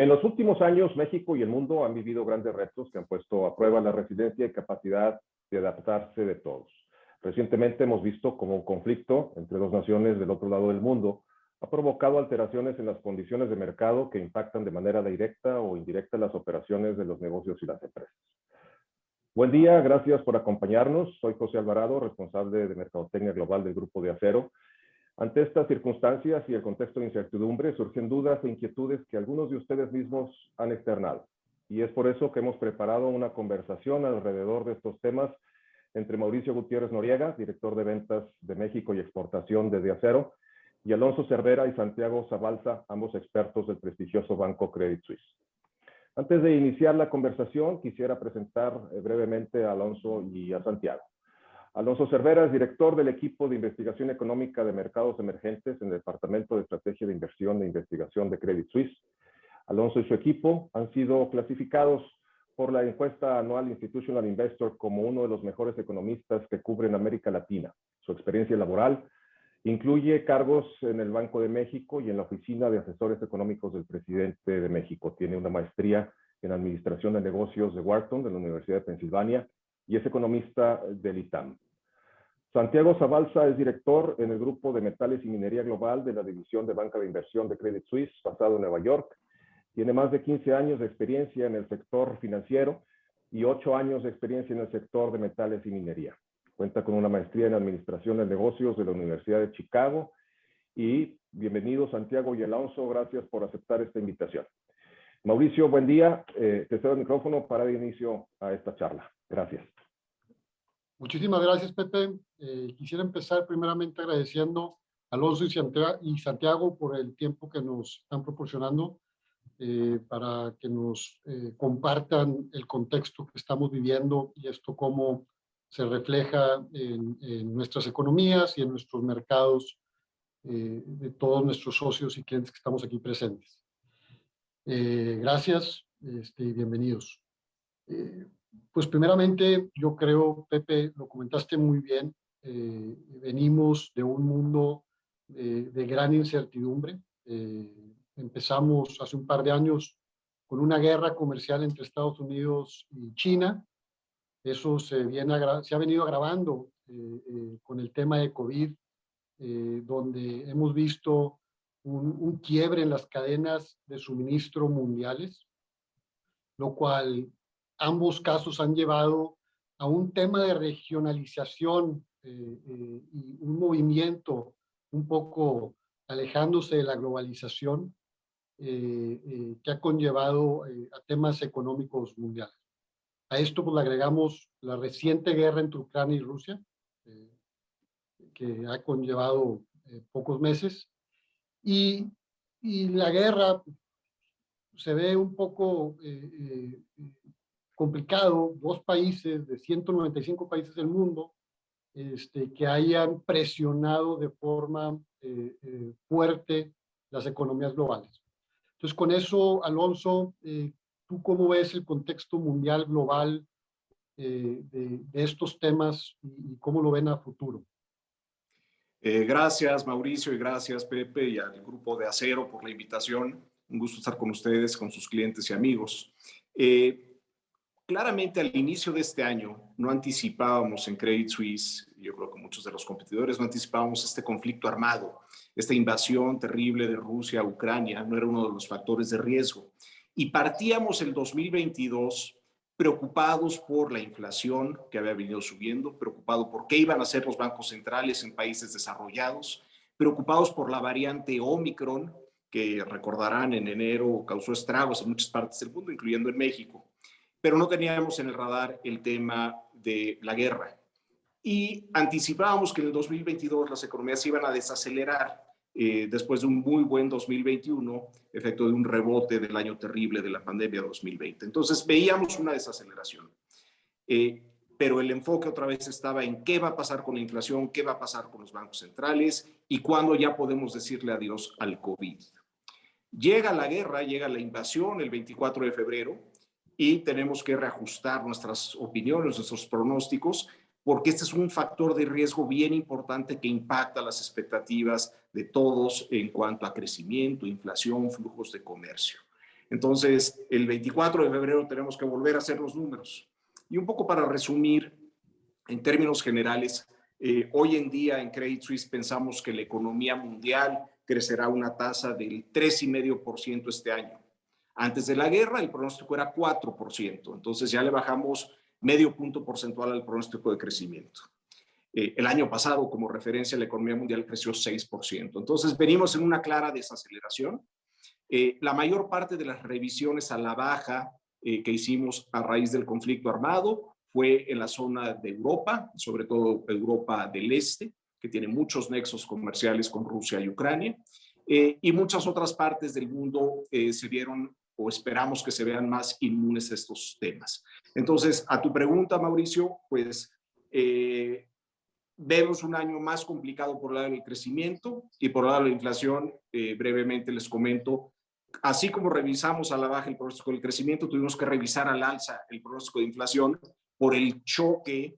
En los últimos años, México y el mundo han vivido grandes retos que han puesto a prueba la resiliencia y capacidad de adaptarse de todos. Recientemente hemos visto cómo un conflicto entre dos naciones del otro lado del mundo ha provocado alteraciones en las condiciones de mercado que impactan de manera directa o indirecta las operaciones de los negocios y las empresas. Buen día, gracias por acompañarnos. Soy José Alvarado, responsable de Mercadotecnia Global del Grupo de Acero. Ante estas circunstancias y el contexto de incertidumbre, surgen dudas e inquietudes que algunos de ustedes mismos han externado. Y es por eso que hemos preparado una conversación alrededor de estos temas entre Mauricio Gutiérrez Noriega, director de ventas de México y exportación de Acero, y Alonso Cervera y Santiago Zabalza, ambos expertos del prestigioso banco Credit Suisse. Antes de iniciar la conversación, quisiera presentar brevemente a Alonso y a Santiago. Alonso Cervera es director del equipo de investigación económica de mercados emergentes en el Departamento de Estrategia de Inversión e Investigación de Credit Suisse. Alonso y su equipo han sido clasificados por la encuesta anual Institutional Investor como uno de los mejores economistas que cubren América Latina. Su experiencia laboral incluye cargos en el Banco de México y en la Oficina de Asesores Económicos del Presidente de México. Tiene una maestría en Administración de Negocios de Wharton, de la Universidad de Pensilvania, y es economista del ITAM. Santiago Zabalza es director en el Grupo de Metales y Minería Global de la División de Banca de Inversión de Credit Suisse, basado en Nueva York. Tiene más de 15 años de experiencia en el sector financiero y 8 años de experiencia en el sector de metales y minería. Cuenta con una maestría en Administración de Negocios de la Universidad de Chicago. Y bienvenidos Santiago y Alonso, gracias por aceptar esta invitación. Mauricio, buen día. Te cedo el micrófono para dar inicio a esta charla. Gracias. Muchísimas gracias, Pepe. Quisiera empezar primeramente agradeciendo a Alonso y Santiago por el tiempo que nos están proporcionando para que nos compartan el contexto que estamos viviendo y esto cómo se refleja en nuestras economías y en nuestros mercados de todos nuestros socios y clientes que estamos aquí presentes. Gracias y bienvenidos. Pues primeramente, yo creo, Pepe, lo comentaste muy bien, venimos de un mundo de gran incertidumbre. Empezamos hace un par de años con una guerra comercial entre Estados Unidos y China. Eso se ha venido agravando con el tema de COVID, donde hemos visto un quiebre en las cadenas de suministro mundiales, lo cual ambos casos han llevado a un tema de regionalización y un movimiento un poco alejándose de la globalización que ha conllevado a temas económicos mundiales. A esto pues, le agregamos la reciente guerra entre Ucrania y Rusia, que ha conllevado pocos meses, y la guerra se ve un poco complicado, dos países de 195 países del mundo que hayan presionado de forma fuerte las economías globales. Entonces, con eso, Alonso, ¿tú cómo ves el contexto mundial global de estos temas y cómo lo ven a futuro? Gracias, Mauricio, y gracias, Pepe, y al Grupo de Acero por la invitación. Un gusto estar con ustedes, con sus clientes y amigos. Claramente, al inicio de este año, no anticipábamos en Credit Suisse, yo creo que muchos de los competidores no anticipábamos este conflicto armado, esta invasión terrible de Rusia a Ucrania, no era uno de los factores de riesgo. Y partíamos el 2022 preocupados por la inflación que había venido subiendo, preocupados por qué iban a hacer los bancos centrales en países desarrollados, preocupados por la variante Omicron, que recordarán en enero causó estragos en muchas partes del mundo, incluyendo en México. Pero no teníamos en el radar el tema de la guerra. Y anticipábamos que en el 2022 las economías se iban a desacelerar después de un muy buen 2021, efecto de un rebote del año terrible de la pandemia 2020. Entonces veíamos una desaceleración. Pero el enfoque otra vez estaba en qué va a pasar con la inflación, qué va a pasar con los bancos centrales y cuándo ya podemos decirle adiós al COVID. Llega la guerra, llega la invasión el 24 de febrero y tenemos que reajustar nuestras opiniones, nuestros pronósticos, porque este es un factor de riesgo bien importante que impacta las expectativas de todos en cuanto a crecimiento, inflación, flujos de comercio. Entonces, el 24 de febrero tenemos que volver a hacer los números. Y un poco para resumir, en términos generales, hoy en día en Credit Suisse pensamos que la economía mundial crecerá a una tasa del 3,5% este año. Antes de la guerra el pronóstico era 4%, entonces ya le bajamos medio punto porcentual al pronóstico de crecimiento. El año pasado, como referencia, la economía mundial creció 6%. Entonces venimos en una clara desaceleración. La mayor parte de las revisiones a la baja que hicimos a raíz del conflicto armado fue en la zona de Europa, sobre todo Europa del Este, que tiene muchos nexos comerciales con Rusia y Ucrania, y muchas otras partes del mundo se vieron o esperamos que se vean más inmunes a estos temas. Entonces, a tu pregunta, Mauricio, pues vemos un año más complicado por el lado del crecimiento y por el lado de la inflación. Brevemente les comento, así como revisamos a la baja el pronóstico del crecimiento, tuvimos que revisar al alza el pronóstico de inflación por el choque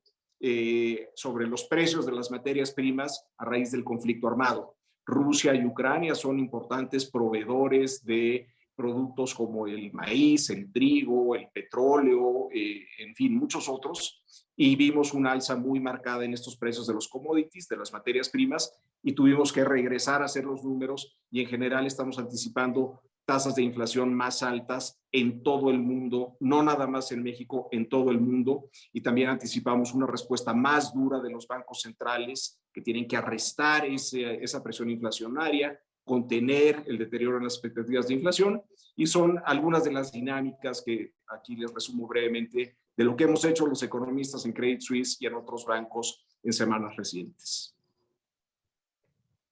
sobre los precios de las materias primas a raíz del conflicto armado. Rusia y Ucrania son importantes proveedores de productos como el maíz, el trigo, el petróleo, en fin, muchos otros, y vimos una alza muy marcada en estos precios de los commodities, de las materias primas, y tuvimos que regresar a hacer los números, y en general estamos anticipando tasas de inflación más altas en todo el mundo, no nada más en México, en todo el mundo, y también anticipamos una respuesta más dura de los bancos centrales que tienen que arrestar esa presión inflacionaria, contener el deterioro en las expectativas de inflación, y son algunas de las dinámicas que aquí les resumo brevemente de lo que hemos hecho los economistas en Credit Suisse y en otros bancos en semanas recientes.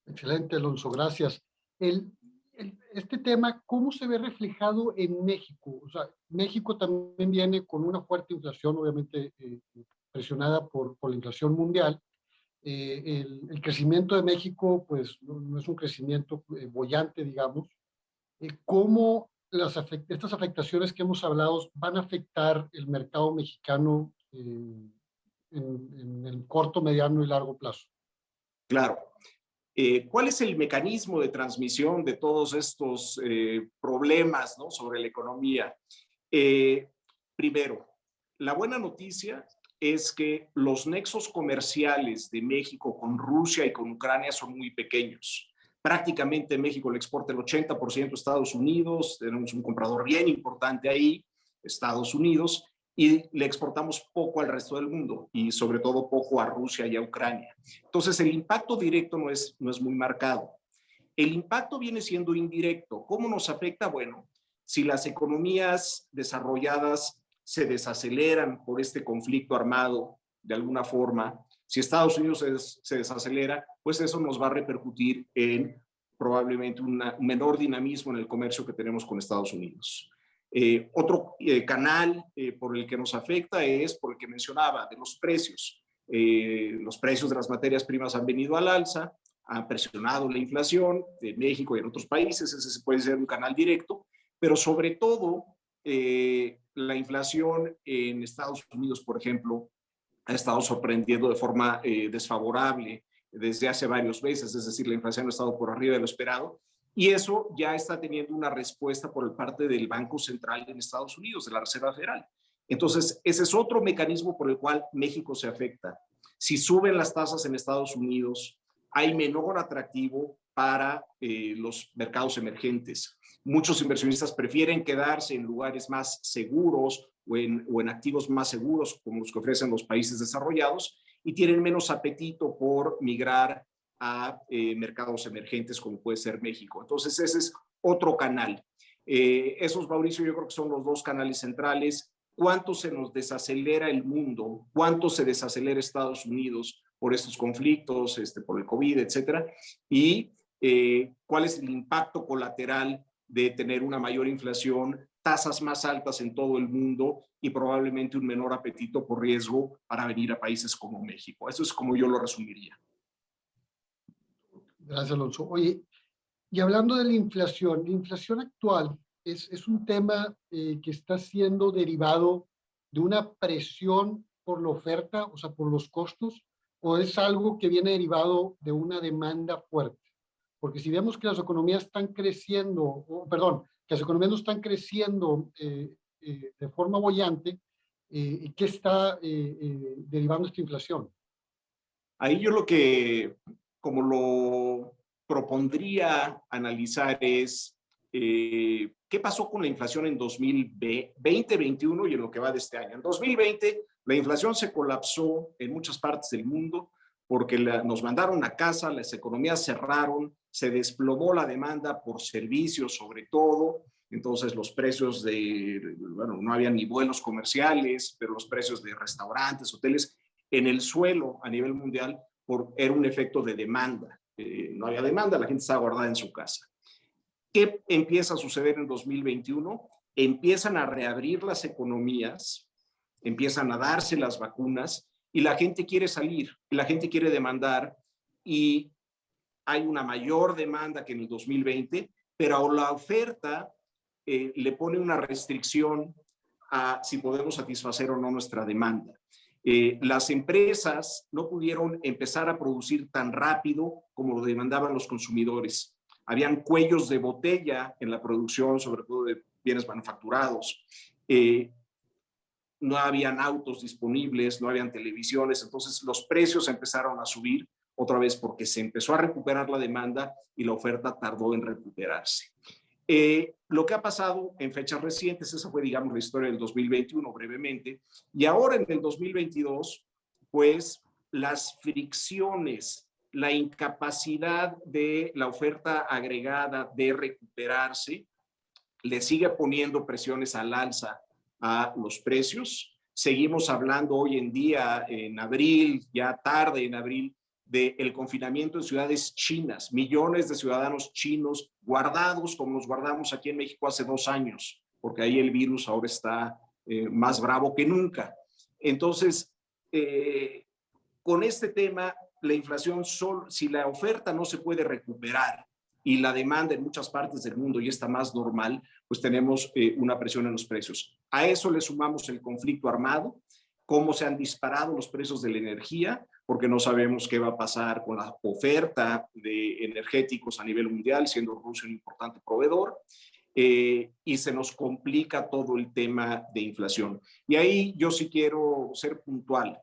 Excelente, Alonso, gracias. Este tema, ¿cómo se ve reflejado en México? O sea, México también viene con una fuerte inflación, obviamente presionada por la inflación mundial. El crecimiento de México, pues, no es un crecimiento boyante, digamos. ¿Cómo estas afectaciones que hemos hablado van a afectar el mercado mexicano en el corto, mediano y largo plazo? Claro. ¿Cuál es el mecanismo de transmisión de todos estos problemas, ¿no?, sobre la economía? Primero, la buena noticia es que los nexos comerciales de México con Rusia y con Ucrania son muy pequeños. Prácticamente México le exporta el 80% a Estados Unidos, tenemos un comprador bien importante ahí, Estados Unidos, y le exportamos poco al resto del mundo y sobre todo poco a Rusia y a Ucrania. Entonces el impacto directo no es muy marcado. El impacto viene siendo indirecto. ¿Cómo nos afecta? Bueno, si las economías desarrolladas se desaceleran por este conflicto armado de alguna forma, si Estados Unidos se desacelera, pues eso nos va a repercutir en probablemente un menor dinamismo en el comercio que tenemos con Estados Unidos. Otro canal por el que nos afecta es por el que mencionaba, de los precios. Los precios de las materias primas han venido al alza, han presionado la inflación de México y en otros países, ese puede ser un canal directo, pero sobre todo la inflación en Estados Unidos, por ejemplo, ha estado sorprendiendo de forma desfavorable desde hace varios meses, es decir, la inflación ha estado por arriba de lo esperado, y eso ya está teniendo una respuesta por parte del Banco Central en Estados Unidos, de la Reserva Federal. Entonces, ese es otro mecanismo por el cual México se afecta. Si suben las tasas en Estados Unidos, hay menor atractivo para los mercados emergentes. Muchos inversionistas prefieren quedarse en lugares más seguros o en activos más seguros, como los que ofrecen los países desarrollados, y tienen menos apetito por migrar a mercados emergentes como puede ser México. Entonces ese es otro canal. Esos, Mauricio, yo creo que son los dos canales centrales. ¿Cuánto se nos desacelera el mundo? ¿Cuánto se desacelera Estados Unidos por estos conflictos, por el COVID, etcétera? Y ¿cuál es el impacto colateral de tener una mayor inflación, tasas más altas en todo el mundo y probablemente un menor apetito por riesgo para venir a países como México? Eso es como yo lo resumiría. Gracias, Alonso. Oye, y hablando de la inflación actual es un tema que está siendo derivado de una presión por la oferta, o sea, por los costos, o es algo que viene derivado de una demanda fuerte. Porque si vemos que las economías están creciendo, que las economías no están creciendo de forma boyante, ¿y qué está derivando esta inflación? Ahí yo lo que, como lo propondría analizar es qué pasó con la inflación en 2020, 2021 y en lo que va de este año. En 2020, la inflación se colapsó en muchas partes del mundo porque nos mandaron a casa, las economías cerraron, se desplomó la demanda por servicios sobre todo, entonces los precios bueno, no había ni vuelos comerciales, pero los precios de restaurantes, hoteles, en el suelo a nivel mundial era un efecto de demanda. No había demanda, la gente estaba guardada en su casa. ¿Qué empieza a suceder en 2021? Empiezan a reabrir las economías, empiezan a darse las vacunas y la gente quiere salir, la gente quiere demandar y hay una mayor demanda que en el 2020, pero la oferta le pone una restricción a si podemos satisfacer o no nuestra demanda. Las empresas no pudieron empezar a producir tan rápido como lo demandaban los consumidores. Habían cuellos de botella en la producción, sobre todo de bienes manufacturados. No habían autos disponibles, no habían televisiones, entonces los precios empezaron a subir otra vez porque se empezó a recuperar la demanda y la oferta tardó en recuperarse. Lo que ha pasado en fechas recientes, esa fue, digamos, la historia del 2021 brevemente, y ahora en el 2022, pues las fricciones, la incapacidad de la oferta agregada de recuperarse, le sigue poniendo presiones al alza a los precios. Seguimos hablando hoy en día, en abril, ya tarde en abril, del confinamiento en ciudades chinas, millones de ciudadanos chinos guardados como nos guardamos aquí en México hace 2 años, porque ahí el virus ahora está más bravo que nunca. Entonces, con este tema, la inflación, si la oferta no se puede recuperar y la demanda en muchas partes del mundo ya está más normal, pues tenemos una presión en los precios. A eso le sumamos el conflicto armado, cómo se han disparado los precios de la energía, porque no sabemos qué va a pasar con la oferta de energéticos a nivel mundial, siendo Rusia un importante proveedor, y se nos complica todo el tema de inflación. Y ahí yo sí quiero ser puntual.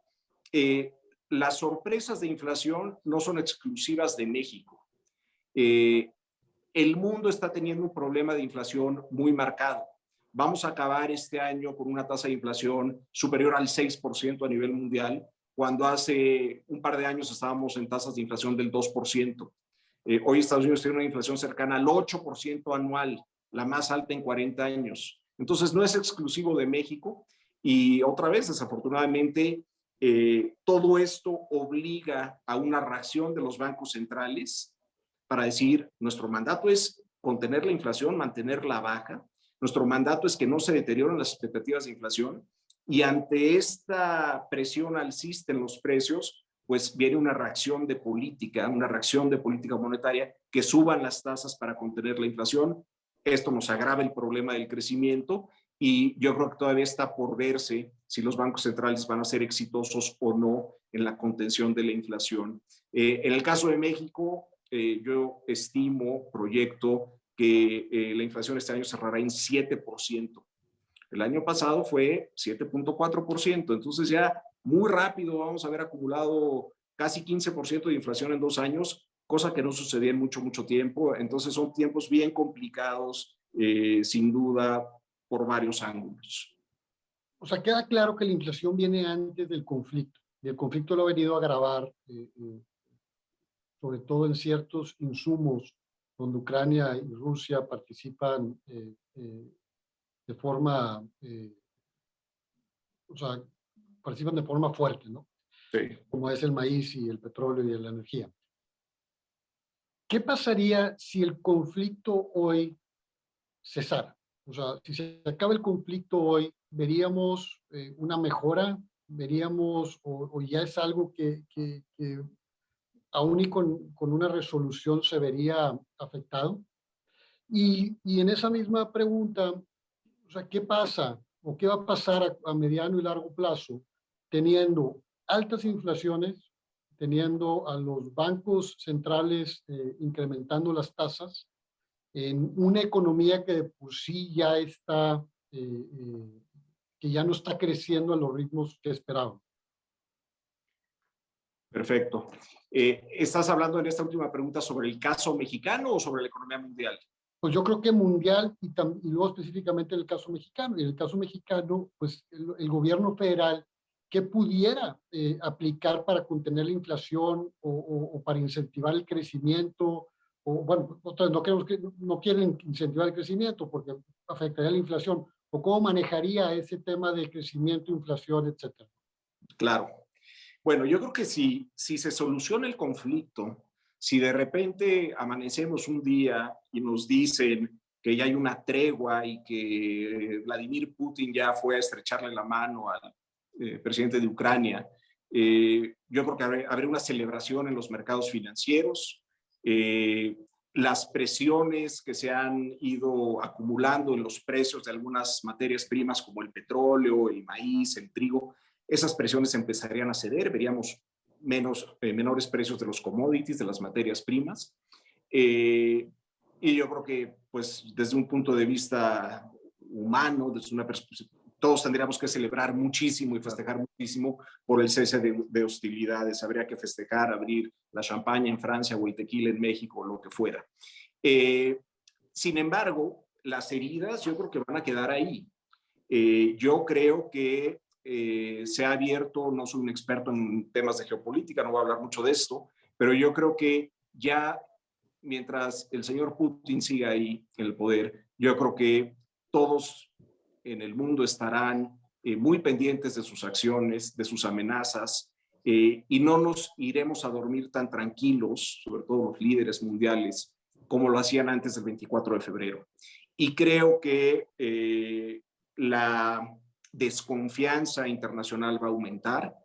Las sorpresas de inflación no son exclusivas de México. El mundo está teniendo un problema de inflación muy marcado. Vamos a acabar este año con una tasa de inflación superior al 6% a nivel mundial, cuando hace un par de años estábamos en tasas de inflación del 2%. Hoy Estados Unidos tiene una inflación cercana al 8% anual, la más alta en 40 años. Entonces no es exclusivo de México y otra vez, desafortunadamente, todo esto obliga a una reacción de los bancos centrales para decir, nuestro mandato es contener la inflación, mantenerla baja. Nuestro mandato es que no se deterioren las expectativas de inflación y ante esta presión alcista en los precios, pues viene una reacción de política monetaria que suban las tasas para contener la inflación. Esto nos agrava el problema del crecimiento y yo creo que todavía está por verse si los bancos centrales van a ser exitosos o no en la contención de la inflación. En el caso de México, yo proyecto que la inflación este año cerrará en 7%. El año pasado fue 7.4%, entonces ya muy rápido vamos a haber acumulado casi 15% de inflación en 2 años, cosa que no sucedía en mucho tiempo. Entonces son tiempos bien complicados, sin duda, por varios ángulos. O sea, queda claro que la inflación viene antes del conflicto, y el conflicto lo ha venido a agravar, sobre todo en ciertos insumos donde Ucrania y Rusia participan de forma, o sea, participan de forma fuerte, ¿no? Sí. Como es el maíz y el petróleo y la energía. ¿Qué pasaría si el conflicto hoy cesara? O sea, si se acaba el conflicto hoy, ¿veríamos una mejora? ¿Veríamos o ya es algo que aún y con una resolución se vería afectado? Y en esa misma pregunta, o sea, ¿qué pasa o qué va a pasar a mediano y largo plazo teniendo altas inflaciones, teniendo a los bancos centrales incrementando las tasas en una economía que de por sí ya está, que ya no está creciendo a los ritmos que esperaban. Perfecto. ¿Estás hablando en esta última pregunta sobre el caso mexicano o sobre la economía mundial? Pues yo creo que mundial y luego específicamente el caso mexicano. Y en el caso mexicano, pues el gobierno federal, ¿qué pudiera aplicar para contener la inflación o para incentivar el crecimiento? O bueno, no queremos que no quieren incentivar el crecimiento porque afectaría la inflación. ¿O cómo manejaría ese tema de crecimiento, inflación, etcétera? Claro. Bueno, yo creo que si se soluciona el conflicto, si de repente amanecemos un día y nos dicen que ya hay una tregua y que Vladimir Putin ya fue a estrecharle la mano al presidente de Ucrania, yo creo que habrá una celebración en los mercados financieros. Las presiones que se han ido acumulando en los precios de algunas materias primas como el petróleo, el maíz, el trigo, esas presiones empezarían a ceder, veríamos menores precios de los commodities, de las materias primas. Y yo creo que, pues, desde un punto de vista humano, desde una perspectiva, todos tendríamos que celebrar muchísimo y festejar muchísimo por el cese de hostilidades. Habría que festejar, abrir la champaña en Francia o el tequila en México, o lo que fuera. Sin embargo, las heridas yo creo que van a quedar ahí. Yo creo que se ha abierto, no soy un experto en temas de geopolítica, no voy a hablar mucho de esto, pero yo creo que ya mientras el señor Putin siga ahí en el poder, yo creo que todos en el mundo estarán muy pendientes de sus acciones, de sus amenazas, y no nos iremos a dormir tan tranquilos, sobre todo los líderes mundiales, como lo hacían antes del 24 de febrero. Y creo que la desconfianza internacional va a aumentar.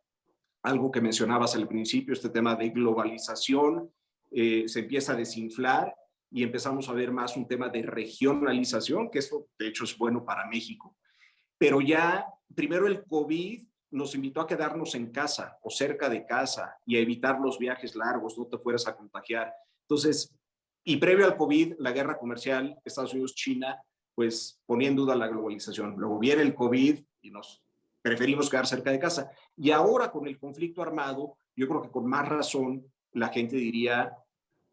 Algo que mencionabas al principio, este tema de globalización, se empieza a desinflar y empezamos a ver más un tema de regionalización, que esto de hecho es bueno para México. Pero ya, primero el COVID nos invitó a quedarnos en casa o cerca de casa y a evitar los viajes largos, no te fueras a contagiar. Entonces, y previo al COVID, la guerra comercial Estados Unidos-China, pues ponía en duda la globalización. Luego viene el COVID y nos preferimos quedar cerca de casa. Y ahora con el conflicto armado, yo creo que con más razón la gente diría,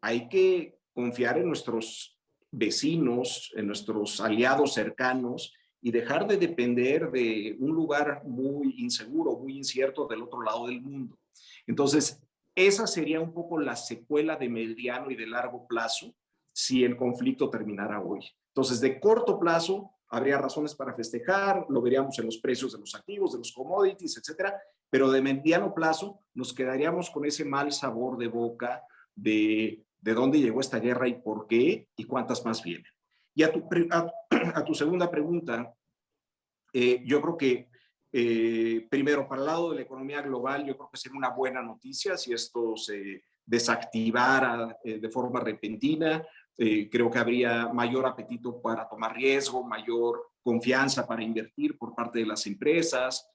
hay que confiar en nuestros vecinos, en nuestros aliados cercanos y dejar de depender de un lugar muy inseguro, muy incierto del otro lado del mundo. Entonces, esa sería un poco la secuela de mediano y de largo plazo si el conflicto terminara hoy. Entonces, de corto plazo, habría razones para festejar, lo veríamos en los precios de los activos, de los commodities, etcétera, pero de mediano plazo nos quedaríamos con ese mal sabor de boca de dónde llegó esta guerra y por qué y cuántas más vienen. Y a tu segunda pregunta, yo creo que primero, para el lado de la economía global, yo creo que sería una buena noticia si esto se desactivara de forma repentina. Creo que habría mayor apetito para tomar riesgo, mayor confianza para invertir por parte de las empresas,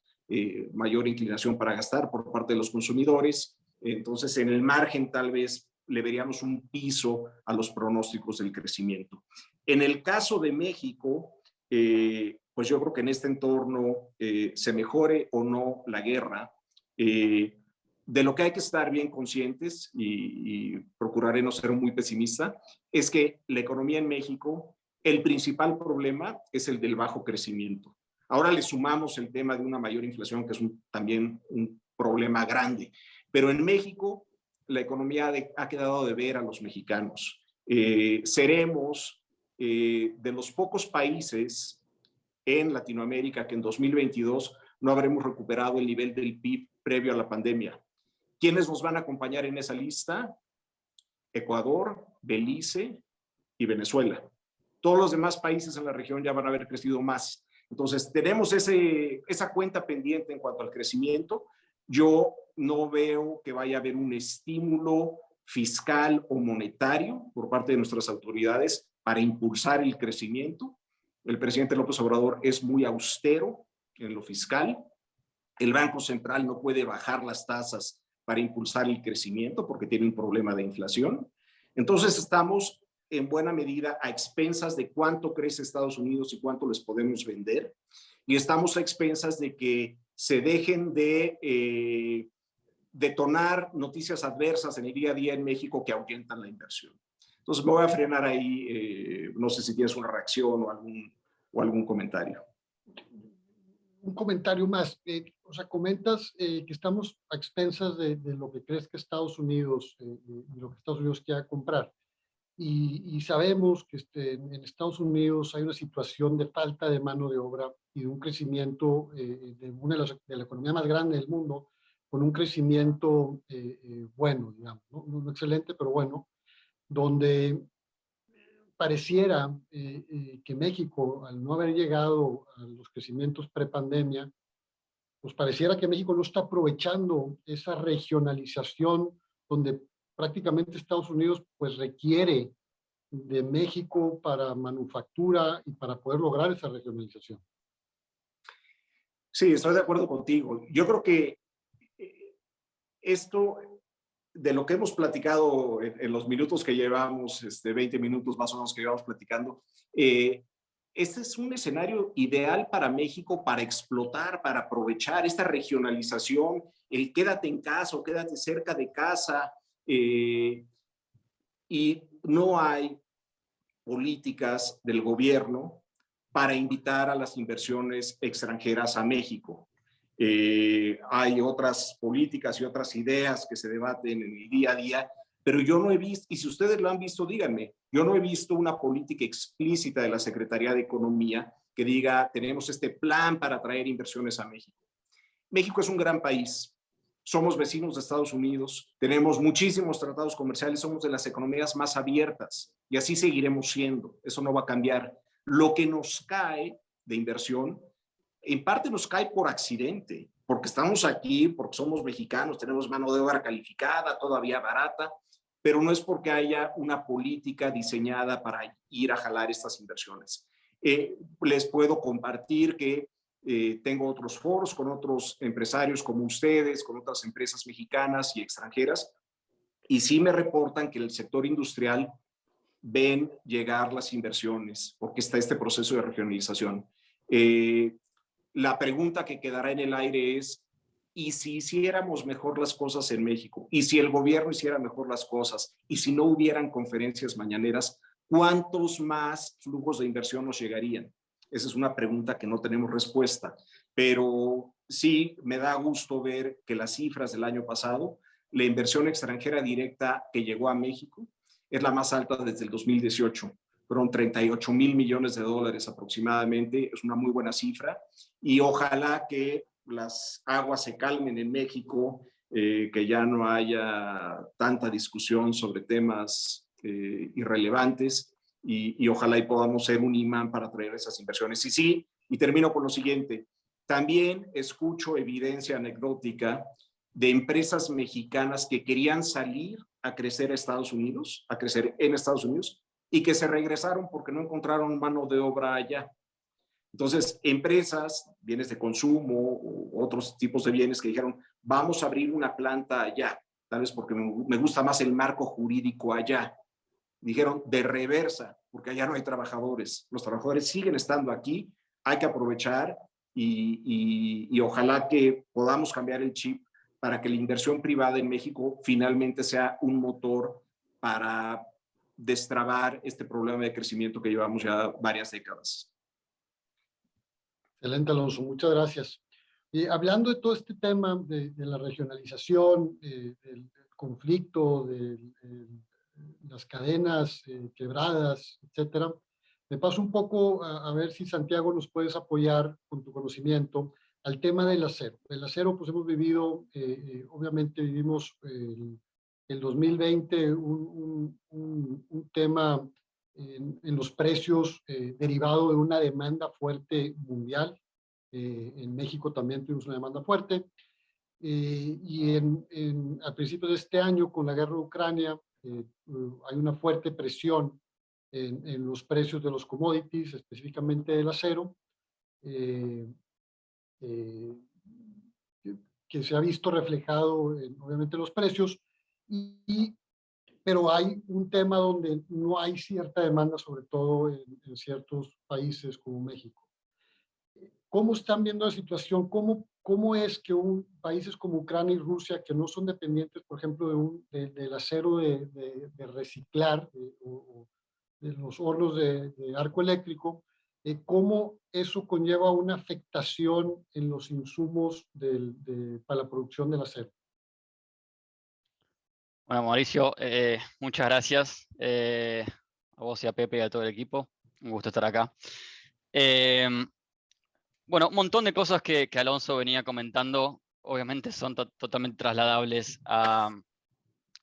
mayor inclinación para gastar por parte de los consumidores. Entonces, en el margen tal vez le veríamos un piso a los pronósticos del crecimiento. En el caso de México, pues yo creo que en este entorno se mejore o no la guerra, de lo que hay que estar bien conscientes y procuraré no ser muy pesimista, es que la economía en México, el principal problema es el del bajo crecimiento. Ahora le sumamos el tema de una mayor inflación, que es también un problema grande, pero en México la economía ha quedado de ver a los mexicanos. Seremos de los pocos países en Latinoamérica que en 2022 no habremos recuperado el nivel del PIB previo a la pandemia. ¿Quiénes nos van a acompañar en esa lista? Ecuador, Belice y Venezuela. Todos los demás países en la región ya van a haber crecido más. Entonces, tenemos esa cuenta pendiente en cuanto al crecimiento. Yo no veo que vaya a haber un estímulo fiscal o monetario por parte de nuestras autoridades para impulsar el crecimiento. El presidente López Obrador es muy austero en lo fiscal. El Banco Central no puede bajar las tasas para impulsar el crecimiento porque tiene un problema de inflación. Entonces estamos en buena medida a expensas de cuánto crece Estados Unidos y cuánto les podemos vender, y estamos a expensas de que se dejen de detonar noticias adversas en el día a día en México que ahuyentan la inversión. Entonces me voy a frenar ahí, no sé si tienes una reacción o algún comentario. Un comentario más. O sea, comentas que estamos a expensas de lo que crees que Estados Unidos, y lo que Estados Unidos quiera comprar. Y sabemos que en Estados Unidos hay una situación de falta de mano de obra y de un crecimiento de una de la economía más grande del mundo, con un crecimiento bueno, digamos, no excelente, pero bueno, donde pareciera que México, al no haber llegado a los crecimientos prepandemia, pues pareciera que México no está aprovechando esa regionalización donde prácticamente Estados Unidos pues requiere de México para manufactura y para poder lograr esa regionalización. Sí, estoy de acuerdo contigo. Yo creo que esto de lo que hemos platicado en los minutos que llevamos, 20 minutos más o menos que llevamos platicando, este es un escenario ideal para México para explotar, para aprovechar esta regionalización, el quédate en casa o quédate cerca de casa, y no hay políticas del gobierno para invitar a las inversiones extranjeras a México. Hay otras políticas y otras ideas que se debaten en el día a día, pero yo no he visto, y si ustedes lo han visto, díganme, yo no he visto una política explícita de la Secretaría de Economía que diga, tenemos este plan para atraer inversiones a México. México es un gran país, somos vecinos de Estados Unidos, tenemos muchísimos tratados comerciales, somos de las economías más abiertas y así seguiremos siendo, eso no va a cambiar. Lo que nos cae de inversión, en parte nos cae por accidente, porque estamos aquí, porque somos mexicanos, tenemos mano de obra calificada, todavía barata, pero no es porque haya una política diseñada para ir a jalar estas inversiones. Les puedo compartir que tengo otros foros con otros empresarios como ustedes, con otras empresas mexicanas y extranjeras, y sí me reportan que el sector industrial ven llegar las inversiones, porque está este proceso de regionalización. La pregunta que quedará en el aire es, ¿y si hiciéramos mejor las cosas en México? ¿Y si el gobierno hiciera mejor las cosas? ¿Y si no hubieran conferencias mañaneras? ¿Cuántos más flujos de inversión nos llegarían? Esa es una pregunta que no tenemos respuesta, pero sí me da gusto ver que las cifras del año pasado, la inversión extranjera directa que llegó a México es la más alta desde el 2018. Fueron 38,000 millones de dólares aproximadamente, es una muy buena cifra, y ojalá que las aguas se calmen en México, que ya no haya tanta discusión sobre temas irrelevantes, y ojalá y podamos ser un imán para traer esas inversiones. Y sí, y termino con lo siguiente, también escucho evidencia anecdótica de empresas mexicanas que querían salir a crecer a Estados Unidos, a crecer en Estados Unidos, y que se regresaron porque no encontraron mano de obra allá. Entonces, empresas, bienes de consumo o otros tipos de bienes que dijeron, vamos a abrir una planta allá, tal vez porque me gusta más el marco jurídico allá. Dijeron de reversa, porque allá no hay trabajadores. Los trabajadores siguen estando aquí, hay que aprovechar y ojalá que podamos cambiar el chip para que la inversión privada en México finalmente sea un motor para destrabar este problema de crecimiento que llevamos ya varias décadas. Excelente, Alonso, muchas gracias. Hablando de todo este tema de la regionalización, del conflicto, de las cadenas quebradas, etcétera, me paso un poco a ver si Santiago nos puedes apoyar con tu conocimiento al tema del acero. El acero, pues hemos vivido, obviamente vivimos el 2020 un tema en los precios derivado de una demanda fuerte mundial. En México también tuvimos una demanda fuerte. Y a principios de este año, con la guerra de Ucrania, hay una fuerte presión en los precios de los commodities, específicamente del acero, que se ha visto reflejado en, obviamente, los precios. Y pero hay un tema donde no hay cierta demanda, sobre todo en ciertos países como México. ¿Cómo están viendo la situación? ¿Cómo es que países como Ucrania y Rusia, que no son dependientes, por ejemplo, del acero de reciclar o de los hornos de arco eléctrico, cómo eso conlleva una afectación en los insumos para la producción del acero? Bueno, Mauricio, muchas gracias a vos y a Pepe y a todo el equipo. Un gusto estar acá. Bueno, un montón de cosas que Alonso venía comentando, obviamente son totalmente trasladables a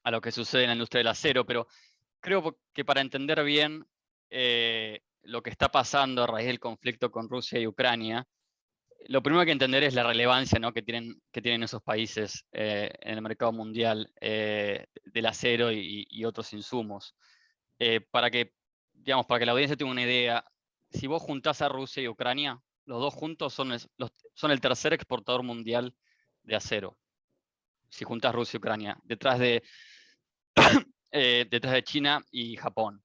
lo que sucede en la industria del acero, pero creo que para entender bien lo que está pasando a raíz del conflicto con Rusia y Ucrania, lo primero que hay que entender es la relevancia, ¿no?, que tienen esos países en el mercado mundial del acero y otros insumos. Para que la audiencia tenga una idea, si vos juntás a Rusia y Ucrania, los dos juntos son el tercer exportador mundial de acero. Si juntás Rusia y Ucrania, detrás de China y Japón.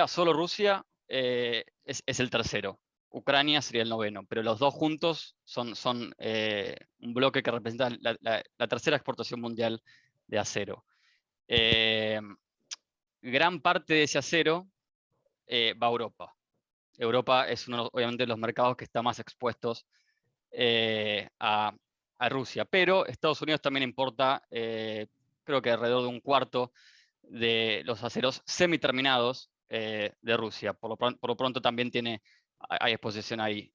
Solo Rusia es el tercero. Ucrania sería el noveno, pero los dos juntos son un bloque que representa la tercera exportación mundial de acero. Gran parte de ese acero va a Europa. Europa es obviamente de los mercados que está más expuestos a Rusia, pero Estados Unidos también importa, creo que alrededor de un cuarto de los aceros semiterminados de Rusia. Por lo pronto también hay exposición ahí.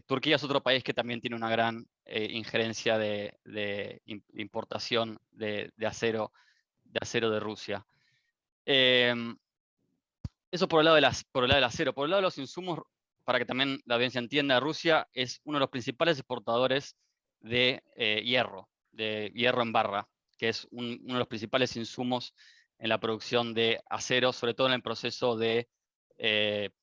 Turquía es otro país que también tiene una gran injerencia de importación de acero de Rusia. Eso por el lado del acero. Por el lado de los insumos, para que también la audiencia entienda, Rusia es uno de los principales exportadores de hierro en barra, que es uno de los principales insumos en la producción de acero, sobre todo en el proceso de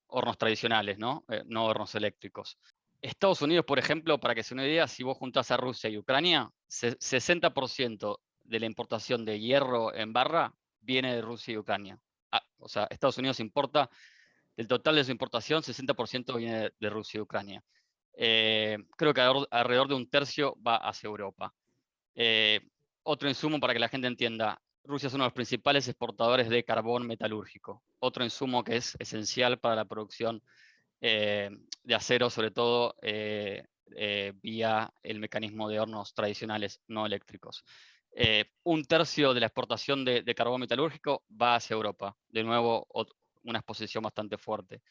hornos tradicionales, ¿no? No hornos eléctricos. Estados Unidos, por ejemplo, para que se una idea, si vos juntás a Rusia y Ucrania, 60% de la importación de hierro en barra viene de Rusia y Ucrania. O sea, Estados Unidos importa, del total de su importación, 60% viene de Rusia y Ucrania. Creo que alrededor de un tercio va hacia Europa. Otro insumo para que la gente entienda, Rusia es uno de los principales exportadores de carbón metalúrgico, otro insumo que es esencial para la producción de acero, sobre todo vía el mecanismo de hornos tradicionales no eléctricos. Un tercio de la exportación de carbón metalúrgico va hacia Europa. De nuevo, una exposición bastante fuerte.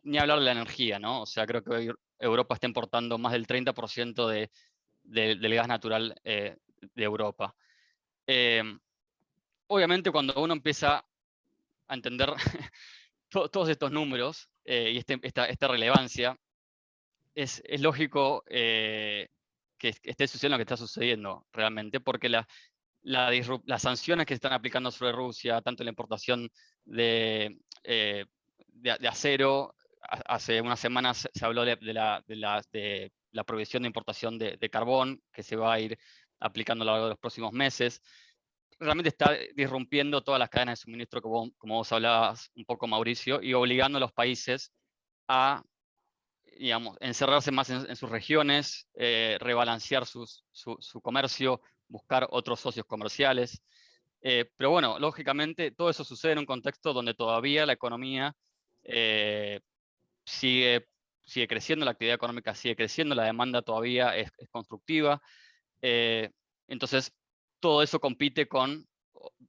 Ni hablar de la energía, ¿no? O sea, creo que hoy Europa está importando más del 30% del gas natural de Europa. Obviamente, cuando uno empieza a entender todos estos números y esta relevancia, es lógico que esté sucediendo lo que está sucediendo realmente, porque las sanciones que se están aplicando sobre Rusia, tanto en la importación de acero, hace unas semanas se habló de la prohibición de importación de carbón, que se va a ir aplicando a lo largo de los próximos meses. Realmente está disrumpiendo todas las cadenas de suministro, como vos hablabas un poco, Mauricio, y obligando a los países a, digamos, encerrarse más en sus regiones, rebalancear su comercio, buscar otros socios comerciales. Pero bueno, lógicamente todo eso sucede en un contexto donde todavía la economía sigue creciendo, la actividad económica sigue creciendo, la demanda todavía es constructiva. Entonces, todo eso compite con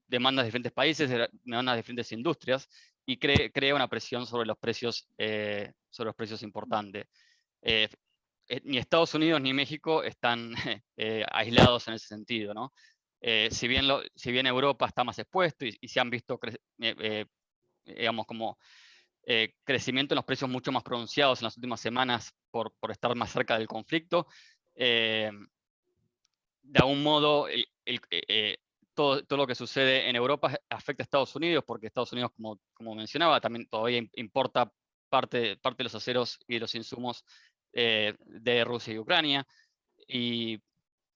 demandas de diferentes países, demandas de diferentes industrias, y crea una presión sobre los precios importante. Ni Estados Unidos ni México están aislados en ese sentido, ¿no? Si bien Europa está más expuesto y se han visto, digamos, como crecimiento en los precios mucho más pronunciados en las últimas semanas por estar más cerca del conflicto, de algún modo todo lo que sucede en Europa afecta a Estados Unidos, porque Estados Unidos, como mencionaba, también todavía importa parte de los aceros y de los insumos de Rusia y Ucrania. Y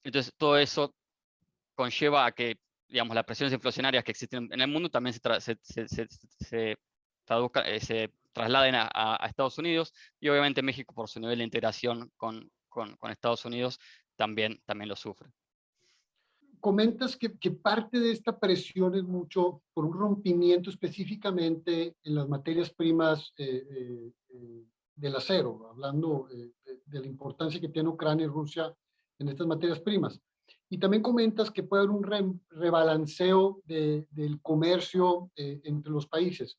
entonces todo eso conlleva a que digamos, las presiones inflacionarias que existen en el mundo también se trasladen a Estados Unidos, y obviamente México, por su nivel de integración con Estados Unidos, también lo sufre. Comentas que parte de esta presión es mucho por un rompimiento específicamente en las materias primas del acero, hablando de la importancia que tiene Ucrania y Rusia en estas materias primas. Y también comentas que puede haber un rebalanceo del comercio entre los países.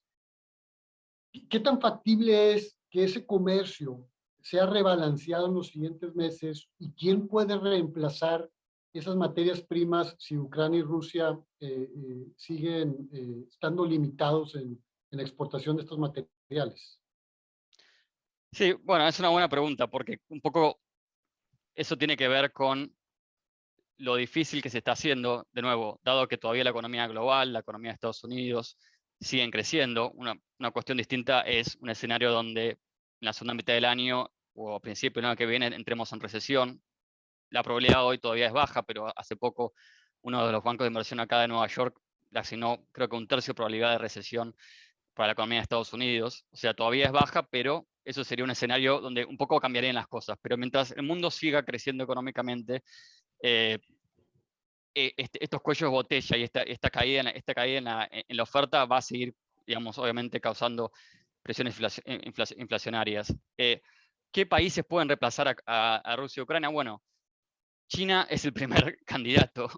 ¿Qué tan factible es que ese comercio sea rebalanceado en los siguientes meses? ¿Y quién puede reemplazar esas materias primas si Ucrania y Rusia siguen estando limitados en la exportación de estos materiales? Sí, bueno, es una buena pregunta, porque un poco eso tiene que ver con lo difícil que se está haciendo, de nuevo, dado que todavía la economía global, la economía de Estados Unidos, siguen creciendo. Una cuestión distinta es un escenario donde en la segunda mitad del año o a principio del año que viene entremos en recesión. La probabilidad hoy todavía es baja, pero hace poco uno de los bancos de inversión acá de Nueva York le asignó, creo que 1/3 de probabilidad de recesión para la economía de Estados Unidos. O sea, todavía es baja, pero eso sería un escenario donde un poco cambiarían las cosas. Pero mientras el mundo siga creciendo económicamente, estos cuellos de botella y esta caída en la oferta va a seguir, digamos, obviamente causando presiones inflacionarias. ¿Qué países pueden reemplazar a Rusia y Ucrania? Bueno, China es el primer candidato.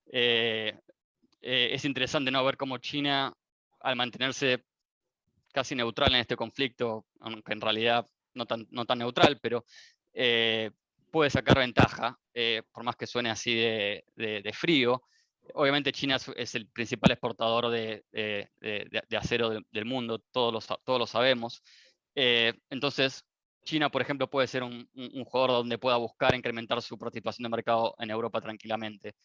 Es interesante, ¿no?, ver cómo China, al mantenerse casi neutral en este conflicto, aunque en realidad no tan neutral, pero puede sacar ventaja, por más que suene así de frío. Obviamente China es el principal exportador de acero del mundo, todos lo sabemos. Entonces, China, por ejemplo, puede ser un jugador donde pueda buscar incrementar su participación de mercado en Europa tranquilamente.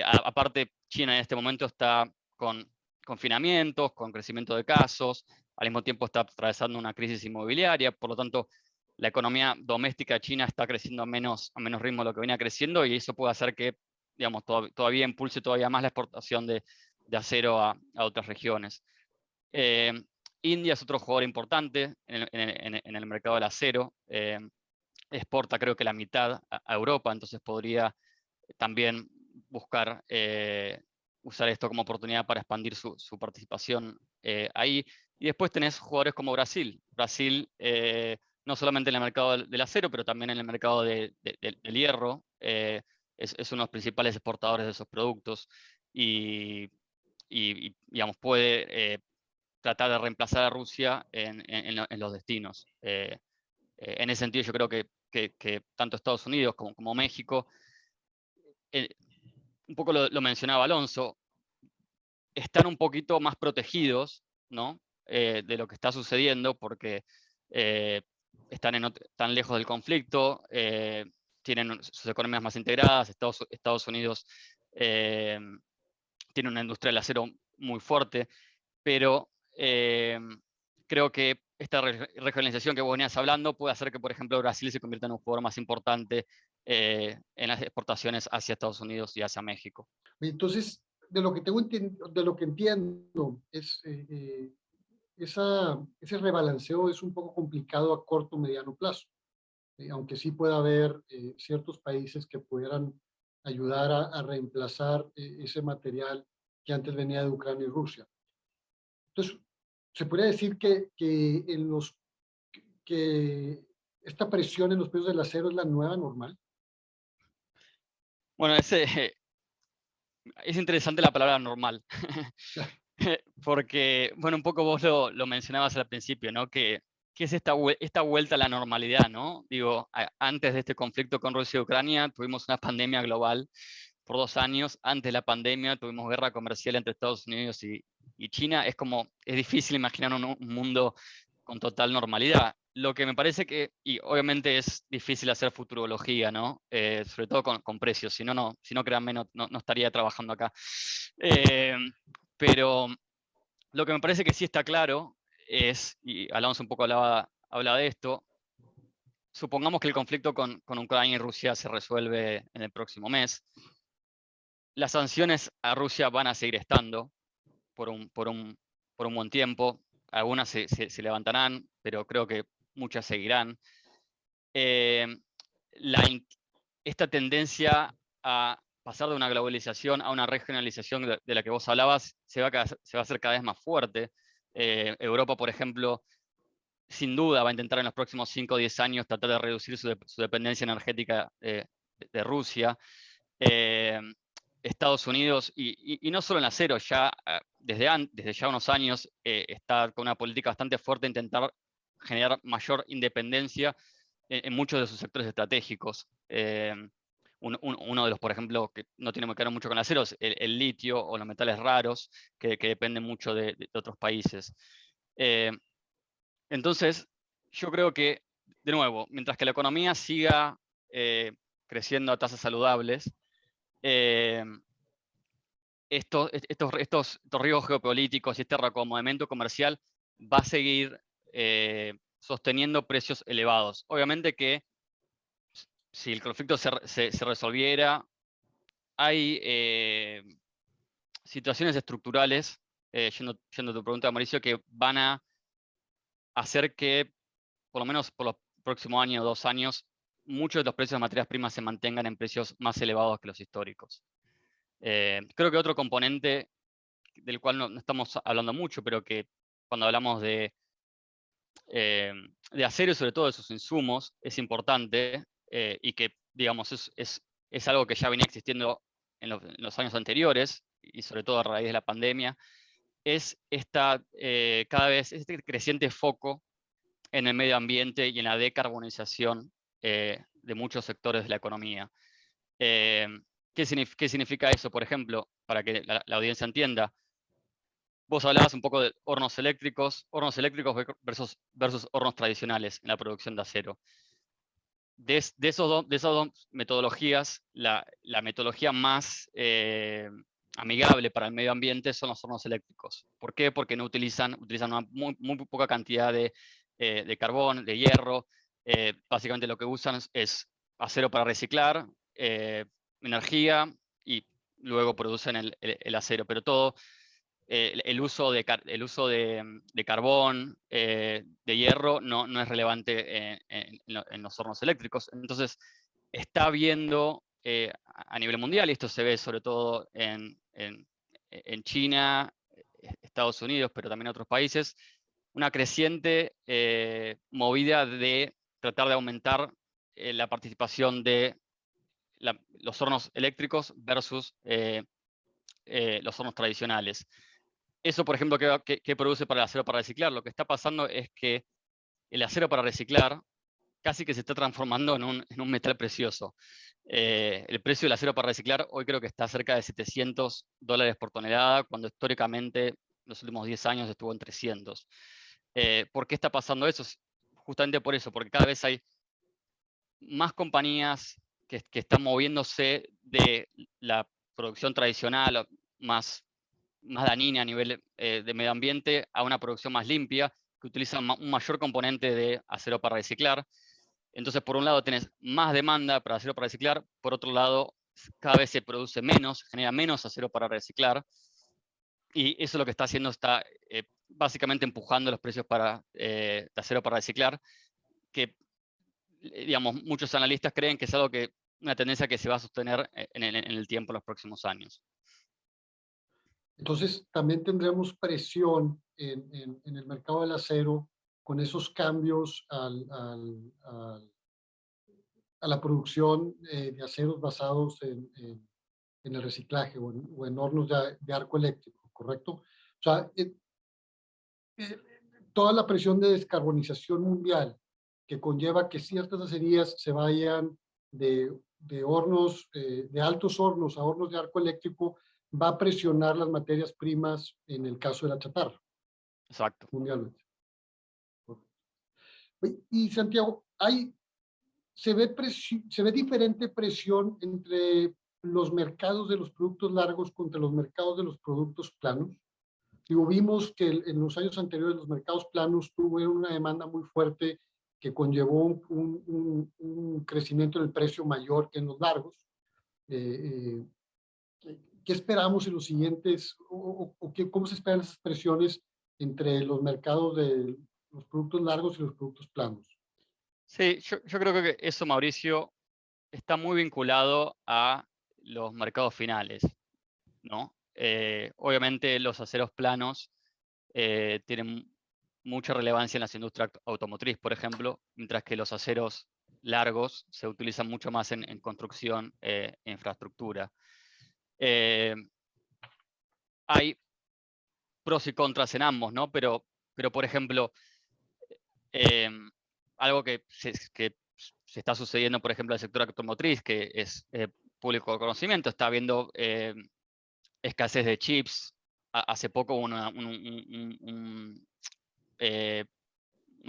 Aparte, China en este momento está con confinamientos, con crecimiento de casos, al mismo tiempo está atravesando una crisis inmobiliaria, por lo tanto, la economía doméstica de China está creciendo a menos ritmo de lo que venía creciendo, y eso puede hacer que, digamos, todavía impulse todavía más la exportación de acero a otras regiones. India es otro jugador importante en el mercado del acero. Exporta creo que la mitad a Europa, entonces podría también buscar usar esto como oportunidad para expandir su participación ahí. Y después tenés jugadores como Brasil. Brasil, no solamente en el mercado del acero, pero también en el mercado del hierro. Es uno de los principales exportadores de esos productos y digamos, puede tratar de reemplazar a Rusia en los destinos. En ese sentido, yo creo que tanto Estados Unidos como México, un poco lo mencionaba Alonso, están un poquito más protegidos, ¿no?, de lo que está sucediendo, porque están lejos del conflicto, tienen sus economías más integradas. Estados Unidos tiene una industria del acero muy fuerte, pero creo que esta regionalización que vos venías hablando puede hacer que, por ejemplo, Brasil se convierta en un jugador más importante en las exportaciones hacia Estados Unidos y hacia México. Entonces, de lo que entiendo, es, ese rebalanceo es un poco complicado a corto o mediano plazo, aunque sí puede haber ciertos países que pudieran ayudar a reemplazar ese material que antes venía de Ucrania y Rusia. Entonces, se podría decir que esta presión en los precios del acero es la nueva normal. Bueno, es interesante la palabra normal, porque, bueno, un poco vos lo mencionabas al principio, ¿no?, que es esta vuelta a la normalidad, ¿no? Digo, antes de este conflicto con Rusia y Ucrania tuvimos una pandemia global por 2 años. Antes de la pandemia tuvimos guerra comercial entre Estados Unidos y China. Es difícil imaginar un mundo con total normalidad. Lo que me parece y obviamente es difícil hacer futurología, ¿no? Sobre todo con precios, si no, créanme, no estaría trabajando acá. Pero lo que me parece que sí está claro es, y Alonso un poco hablaba de esto, supongamos que el conflicto con Ucrania y Rusia se resuelve en el próximo mes. las sanciones a Rusia van a seguir estando por un buen tiempo. Algunas se levantarán, pero creo que muchas seguirán. Esta tendencia a pasar de una globalización a una regionalización de la que vos hablabas se va a hacer cada vez más fuerte. Europa, por ejemplo, sin duda va a intentar en los próximos 5 o 10 años tratar de reducir su dependencia energética de Rusia. Estados Unidos, y no solo en acero, ya desde ya unos años está con una política bastante fuerte de intentar generar mayor independencia en muchos de sus sectores estratégicos. Uno de los, por ejemplo, que no tiene que ver mucho con el acero, es el litio o los metales raros, que dependen mucho de otros países. Entonces, yo creo que, de nuevo, mientras que la economía siga creciendo a tasas saludables, estos riesgos geopolíticos y este reacomodamiento comercial va a seguir sosteniendo precios elevados. Obviamente que si el conflicto se resolviera, hay situaciones estructurales, yendo a tu pregunta, Mauricio, que van a hacer que, por lo menos por los próximos años o 2 años, muchos de los precios de materias primas se mantengan en precios más elevados que los históricos. Creo que otro componente del cual no estamos hablando mucho, pero que cuando hablamos de acero y sobre todo de sus insumos es importante, y que, digamos, es algo que ya venía existiendo en los años anteriores y sobre todo a raíz de la pandemia, es cada vez este creciente foco en el medio ambiente y en la decarbonización de muchos sectores de la economía. ¿Qué significa eso? Por ejemplo, para que la audiencia entienda, vos hablabas un poco de hornos eléctricos versus hornos tradicionales en la producción de acero. De esas dos metodologías, la metodología más amigable para el medio ambiente son los hornos eléctricos. ¿Por qué? Porque no utilizan una muy poca cantidad de carbón, de hierro. Básicamente lo que usan es acero para reciclar, energía, y luego producen el acero. Pero todo, el uso de carbón, de hierro, no es relevante en los hornos eléctricos. Entonces, está habiendo a nivel mundial, y esto se ve sobre todo en China, Estados Unidos, pero también en otros países, una creciente movida de tratar de aumentar la participación de los hornos eléctricos versus los hornos tradicionales. Eso, por ejemplo, ¿qué produce para el acero para reciclar? Lo que está pasando es que el acero para reciclar casi que se está transformando en un metal precioso. El precio del acero para reciclar hoy creo que está cerca de $700 por tonelada, cuando históricamente en los últimos 10 años estuvo en 300. ¿Por qué está pasando eso? Justamente por eso, porque cada vez hay más compañías que están moviéndose de la producción tradicional, más dañina a nivel de medio ambiente, a una producción más limpia, que utiliza un mayor componente de acero para reciclar. Entonces, por un lado, tenés más demanda para acero para reciclar, por otro lado, cada vez se produce menos, genera menos acero para reciclar, y eso lo que está haciendo, está básicamente empujando los precios de acero para reciclar, que, digamos, muchos analistas creen que es una tendencia que se va a sostener en el tiempo, en los próximos años. Entonces, también tendremos presión en el mercado del acero con esos cambios a la producción de aceros basados en el reciclaje o en hornos de arco eléctrico, ¿correcto? O sea, toda la presión de descarbonización mundial que conlleva que ciertas acerías se vayan de hornos, de altos hornos a hornos de arco eléctrico, va a presionar las materias primas en el caso de la chatarra. Exacto. Mundialmente. Y Santiago, se ve diferente presión entre los mercados de los productos largos contra los mercados de los productos planos. Digo, vimos que en los años anteriores los mercados planos tuvieron una demanda muy fuerte que conllevó un crecimiento del precio mayor que en los largos. ¿qué esperamos en los siguientes, cómo se esperan esas presiones entre los mercados de los productos largos y los productos planos? Sí, yo creo que eso, Mauricio, está muy vinculado a los mercados finales, ¿no? Obviamente los aceros planos tienen mucha relevancia en la industria automotriz, por ejemplo, mientras que los aceros largos se utilizan mucho más en construcción e infraestructura. Hay pros y contras en ambos, ¿no? Pero por ejemplo, algo que se está sucediendo, por ejemplo, en el sector automotriz, que es público de conocimiento, está habiendo escasez de chips. Hace poco hubo una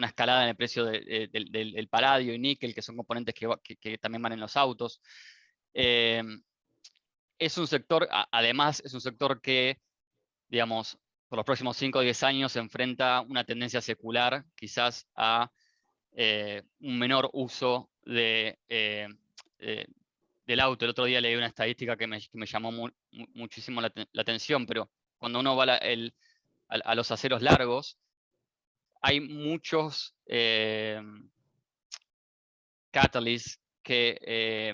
escalada en el precio del paladio y níquel, que son componentes que también van en los autos. Es un sector, además, es un sector que, digamos, por los próximos 5 o 10 años se enfrenta una tendencia secular, quizás a un menor uso del auto. El otro día leí una estadística que me llamó muchísimo la atención, pero cuando uno va a los aceros largos, hay muchos catalysts que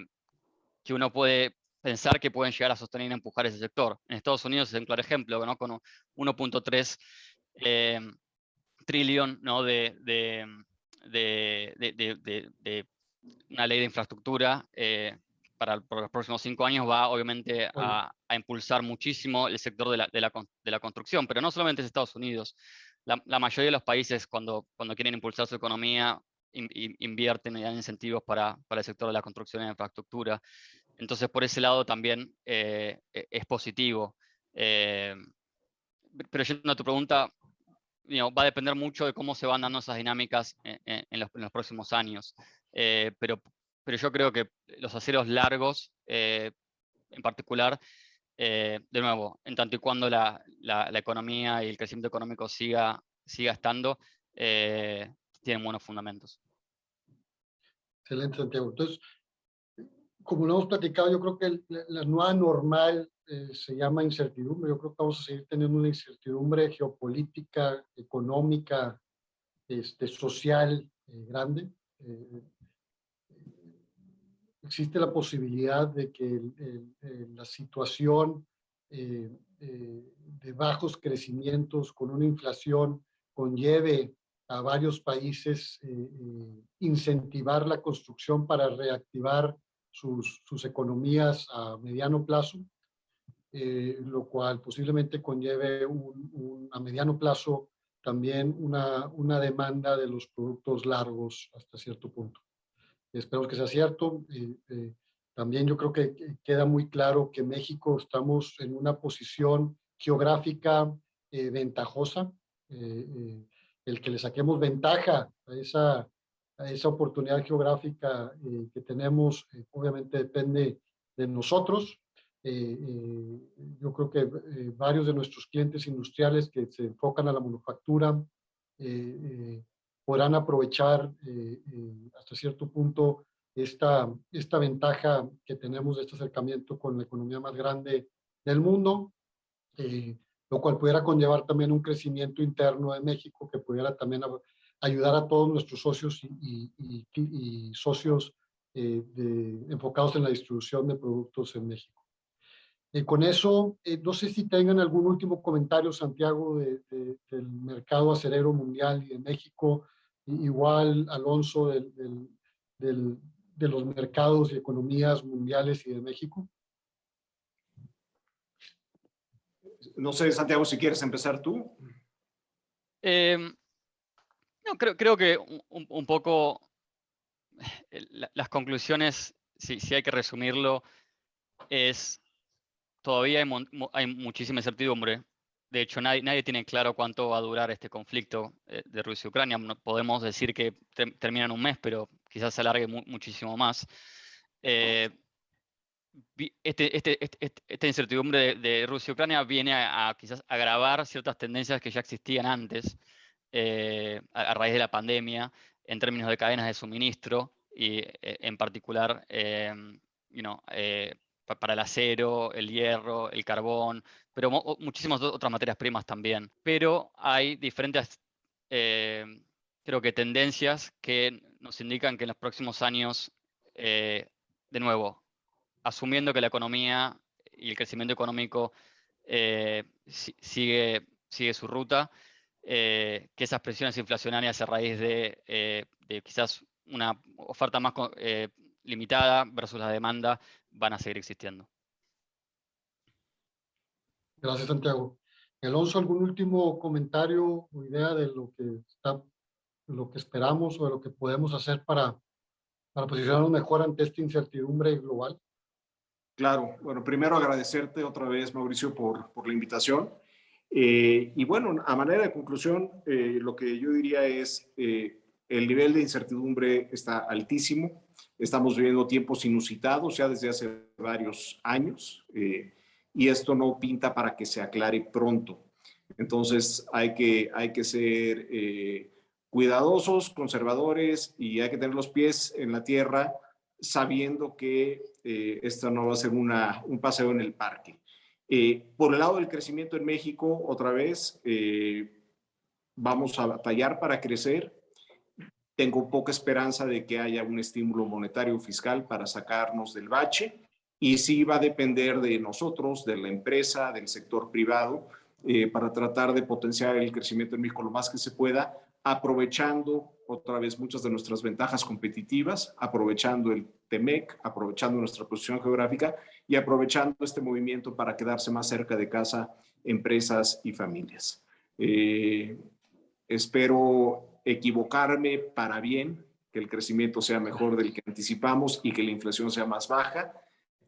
uno puede pensar que pueden llegar a sostener y empujar ese sector. En Estados Unidos es un claro ejemplo, ¿no? Con 1.3 trillón, ¿no? de una ley de infraestructura para los próximos 5 años va obviamente a impulsar muchísimo el sector de la construcción, pero no solamente es Estados Unidos. La mayoría de los países cuando quieren impulsar su economía invierten y dan incentivos para el sector de la construcción e infraestructura. Entonces por ese lado también es positivo. Pero yendo a tu pregunta, va a depender mucho de cómo se van dando esas dinámicas en los próximos años. Pero yo creo que los aceros largos, en particular, de nuevo, en tanto y cuando la economía y el crecimiento económico siga estando, tienen buenos fundamentos. Excelente, Santiago. Entonces, como lo hemos platicado, yo creo que la nueva normal se llama incertidumbre. Yo creo que vamos a seguir teniendo una incertidumbre geopolítica, económica, social grande. Existe la posibilidad de que la situación de bajos crecimientos con una inflación conlleve a varios países incentivar la construcción para reactivar sus economías a mediano plazo, lo cual posiblemente conlleve a mediano plazo también una demanda de los productos largos hasta cierto punto. Espero que sea cierto. También yo creo que queda muy claro que México estamos en una posición geográfica ventajosa. El que le saquemos ventaja a esa oportunidad geográfica que tenemos, obviamente depende de nosotros. Yo creo que varios de nuestros clientes industriales que se enfocan a la manufactura podrán aprovechar hasta cierto punto esta ventaja que tenemos de este acercamiento con la economía más grande del mundo, lo cual pudiera conllevar también un crecimiento interno de México que pudiera también ayudar a todos nuestros socios y socios enfocados en la distribución de productos en México. Con eso, no sé si tengan algún último comentario, Santiago, del mercado acerero mundial y de México, igual Alonso de los mercados y economías mundiales y de México. No sé, Santiago, si quieres empezar tú. No, creo que un poco las conclusiones, si hay que resumirlo, es todavía hay muchísima incertidumbre. De hecho, nadie tiene claro cuánto va a durar este conflicto de Rusia y Ucrania. No podemos decir que termina en un mes, pero quizás se alargue muchísimo más. Esta incertidumbre de Rusia y Ucrania viene a quizás agravar ciertas tendencias que ya existían antes, a raíz de la pandemia, en términos de cadenas de suministro y en particular para el acero, el hierro, el carbón, pero muchísimas otras materias primas también. Pero hay diferentes, creo que tendencias que nos indican que en los próximos años, de nuevo, asumiendo que la economía y el crecimiento económico sigue su ruta, que esas presiones inflacionarias a raíz de quizás una oferta más limitada versus la demanda van a seguir existiendo. Gracias, Santiago. Alonso, ¿algún último comentario o idea de lo que esperamos o de lo que podemos hacer para posicionarnos mejor ante esta incertidumbre global? Claro, bueno, primero agradecerte otra vez, Mauricio, por la invitación. Y bueno, a manera de conclusión, lo que yo diría es, el nivel de incertidumbre está altísimo, estamos viviendo tiempos inusitados ya desde hace varios años, y esto no pinta para que se aclare pronto. Entonces hay que ser cuidadosos, conservadores, y hay que tener los pies en la tierra, sabiendo que esto no va a ser un paseo en el parque. Por el lado del crecimiento en México, otra vez, vamos a batallar para crecer. Tengo poca esperanza de que haya un estímulo monetario fiscal para sacarnos del bache, y sí va a depender de nosotros, de la empresa, del sector privado, para tratar de potenciar el crecimiento en México lo más que se pueda, aprovechando otra vez muchas de nuestras ventajas competitivas, aprovechando el TEMEC, aprovechando nuestra posición geográfica y aprovechando este movimiento para quedarse más cerca de casa empresas y familias. Espero equivocarme para bien, que el crecimiento sea mejor del que anticipamos y que la inflación sea más baja,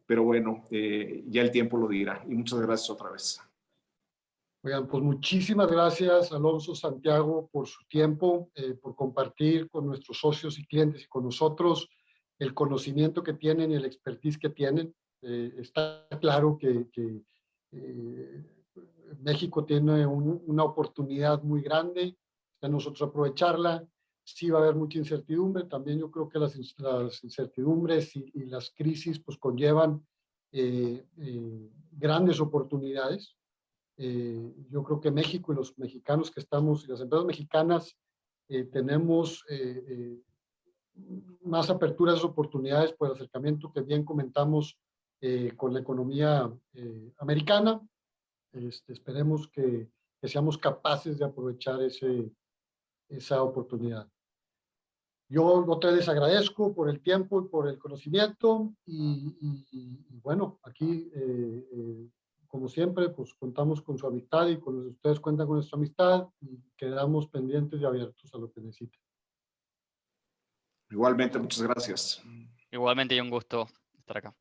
pero bueno, ya el tiempo lo dirá. Y muchas gracias otra vez. Oigan, pues muchísimas gracias, Alonso, Santiago, por su tiempo, por compartir con nuestros socios y clientes y con nosotros el conocimiento que tienen y el expertise que tienen. Está claro que México tiene una oportunidad muy grande, está en nosotros aprovecharla. Sí va a haber mucha incertidumbre, también yo creo que las incertidumbres y las crisis pues conllevan grandes oportunidades. Yo creo que México y los mexicanos que estamos, y las empresas mexicanas, tenemos más aperturas, oportunidades por el acercamiento que bien comentamos con la economía americana. Esperemos que seamos capaces de aprovechar esa oportunidad. Yo otra vez les agradezco por el tiempo y por el conocimiento y bueno, aquí como siempre, pues contamos con su amistad y con ustedes cuentan con nuestra amistad y quedamos pendientes y abiertos a lo que necesiten. Igualmente, muchas gracias. Igualmente, y un gusto estar acá.